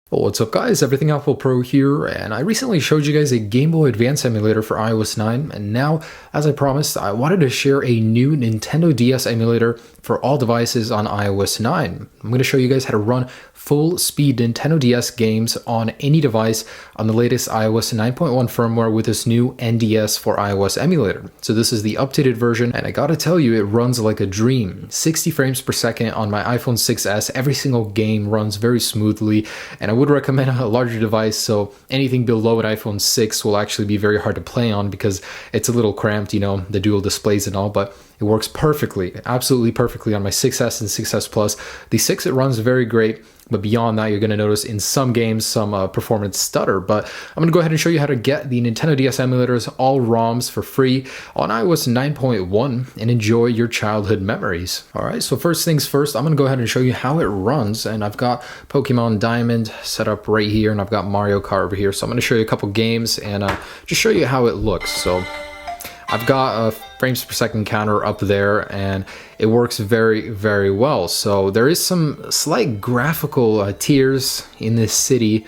Well, what's up guys, Everything Apple Pro here, and I recently showed you guys a Game Boy Advance emulator for iOS 9, and now, as I promised, I wanted to share a new Nintendo DS emulator for all devices on iOS 9. I'm going to show you guys how to run full-speed Nintendo DS games on any device on the latest iOS 9.1 firmware with this new NDS for iOS emulator. So this is the updated version, and I gotta tell you, it runs like a dream. 60 frames per second on my iPhone 6s, every single game runs very smoothly, and I would recommend a larger device, so anything below an iPhone 6 will actually be very hard to play on because it's a little cramped, you know, the dual displays and all, but it works perfectly, absolutely perfectly on my 6S and 6S Plus. The 6, it runs very great, but beyond that, you're going to notice in some games some performance stutter. But I'm going to go ahead and show you how to get the Nintendo DS emulators, all ROMs, for free on iOS 9.1 and enjoy your childhood memories. Alright, so first things first, I'm going to go ahead and show you how it runs. And I've got Pokemon Diamond set up right here, and I've got Mario Kart over here. So I'm going to show you a couple games and just show you how it looks. So I've got a frames per second counter up there, and it works very, very well. So there is some slight graphical tears in this city,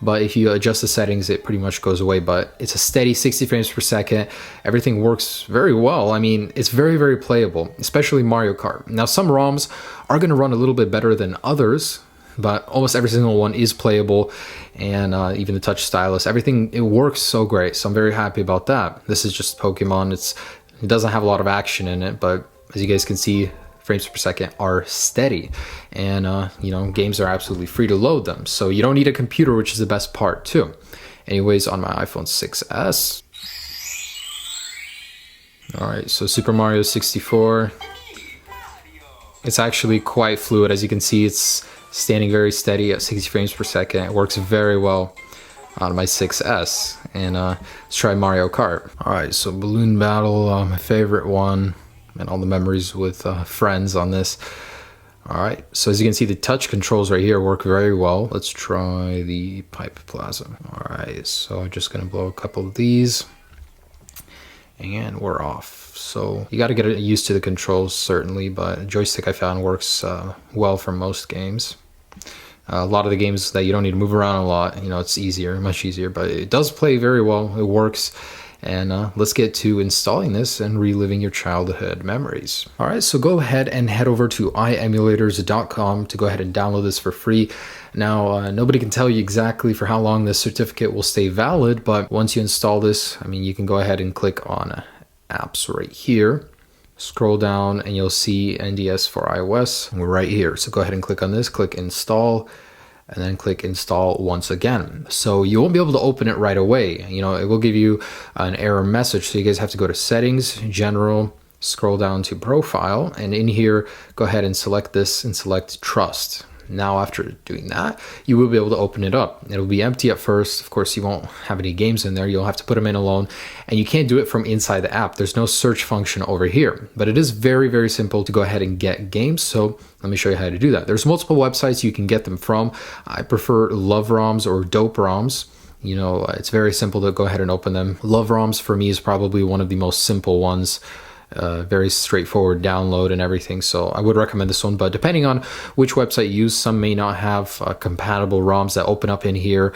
but if you adjust the settings, it pretty much goes away. But it's a steady 60 frames per second. Everything works very well. I mean, it's very, very playable, especially Mario Kart. Now, some ROMs are going to run a little bit better than others, but almost every single one is playable, and even the touch stylus, everything, it works so great. So I'm very happy about that. This is just Pokemon. It doesn't have a lot of action in it, but as you guys can see, frames per second are steady, and you know, games are absolutely free to load them. So you don't need a computer, which is the best part too. Anyways, on my iPhone 6s. All right, so Super Mario 64. It's actually quite fluid. As you can see, it's standing very steady at 60 frames per second. It works very well on my 6S. And let's try Mario Kart. Alright, so Balloon Battle, my favorite one, and all the memories with friends on this. Alright, so as you can see, the touch controls right here work very well. Let's try the Pipe Plaza. Alright, so I'm just gonna blow a couple of these, and we're off. So you got to get used to the controls, certainly, but joystick I found works well for most games. A lot of the games that you don't need to move around a lot, you know, it's easier, much easier, but it does play very well. It works. And let's get to installing this and reliving your childhood memories. All right, so go ahead and head over to iemulators.com to go ahead and download this for free. Now, nobody can tell you exactly for how long this certificate will stay valid, but once you install this, I mean, you can go ahead and click on apps right here. Scroll down and you'll see NDS for iOS, and we're right here. So go ahead and click on this, click install, and then click install once again. So you won't be able to open it right away. You know, it will give you an error message. So you guys have to go to settings, general, scroll down to profile, and in here, go ahead and select this and select trust. Now, after doing that, you will be able to open it up. It'll be empty at first. Of course, you won't have any games in there. You'll have to put them in alone, and you can't do it from inside the app. There's no search function over here, but it is very, very simple to go ahead and get games. So let me show you how to do that. There's multiple websites you can get them from. I prefer Love ROMs or Dope ROMs. You know, it's very simple to go ahead and open them. Love ROMs for me is probably one of the most simple ones. Very straightforward download and everything, so I would recommend this one. But depending on which website you use, some may not have compatible ROMs that open up in here.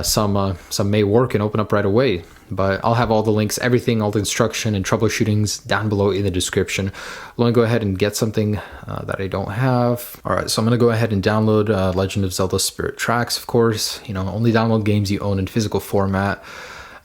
Some may work and open up right away, but I'll have all the links, everything, all the instruction and troubleshootings down below in the description. Let me go ahead and get something that I don't have. All right, so I'm going to go ahead and download Legend of Zelda Spirit Tracks, of course. You know, only download games you own in physical format.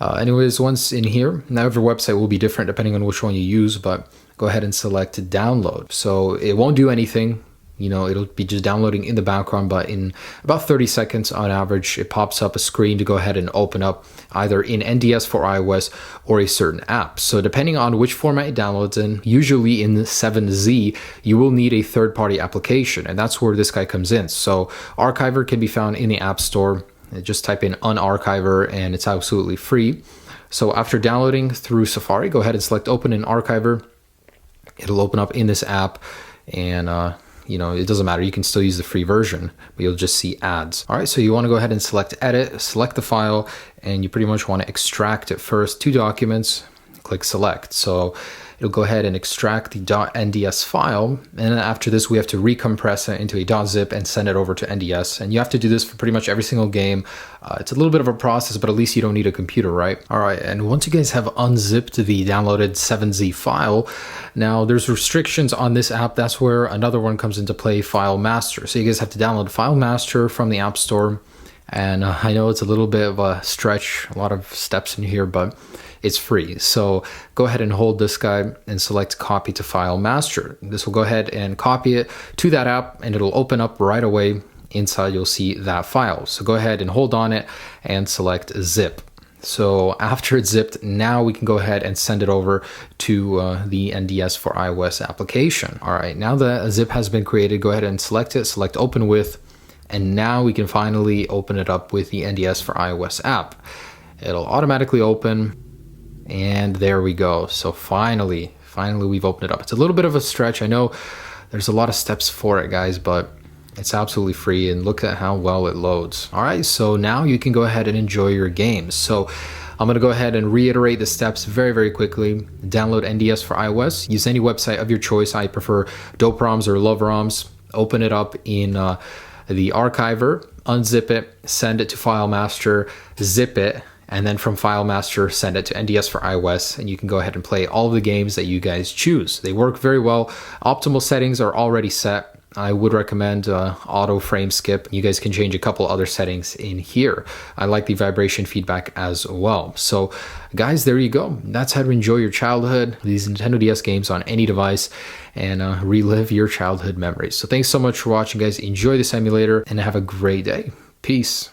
Anyways, once in here, now every website will be different depending on which one you use, but go ahead and select download. So it won't do anything, you know, it'll be just downloading in the background, but in about 30 seconds on average, it pops up a screen to go ahead and open up either in NDS for iOS or a certain app. So depending on which format it downloads in, usually in 7Z, you will need a third-party application, and that's where this guy comes in. So Archiver can be found in the App Store. Just type in Unarchiver and it's absolutely free. So after downloading through Safari, go ahead and select Open in Archiver. It'll open up in this app, and you know, it doesn't matter. You can still use the free version, but you'll just see ads. All right, so you want to go ahead and select Edit, select the file, and you pretty much want to extract it first. 2 documents, click Select. So it'll go ahead and extract the .nds file, and then after this we have to recompress it into a .zip and send it over to NDS. And you have to do this for pretty much every single game. It's a little bit of a process, but at least you don't need a computer, right? All right, and once you guys have unzipped the downloaded 7Z file, now there's restrictions on this app. That's where another one comes into play, File Master. So you guys have to download File Master from the App Store. And I know it's a little bit of a stretch, a lot of steps in here, but it's free. So go ahead and hold this guy and select copy to File Master. This will go ahead and copy it to that app, and it'll open up right away. Inside you'll see that file. So go ahead and hold on it and select zip. So after it's zipped, now we can go ahead and send it over to the NDS for iOS application. All right, now that a zip has been created, go ahead and select it, select open with, and now we can finally open it up with the NDS for iOS app. It'll automatically open, and there we go. So finally we've opened it up. It's a little bit of a stretch. I know there's a lot of steps for it, guys, but it's absolutely free, and look at how well it loads. All right, so now you can go ahead and enjoy your games. So I'm gonna go ahead and reiterate the steps very, very quickly. Download NDS for iOS. Use any website of your choice. I prefer Dope ROMs or Love ROMs. Open it up in the archiver, unzip it, send it to File Master, zip it, and then from File Master, send it to NDS for iOS, and you can go ahead and play all of the games that you guys choose. They work very well. Optimal settings are already set. I would recommend auto frame skip. You guys can change a couple other settings in here. I like the vibration feedback as well. So guys, there you go. That's how to enjoy your childhood, these Nintendo DS games on any device, and relive your childhood memories. So thanks so much for watching, guys. Enjoy this emulator and have a great day. Peace.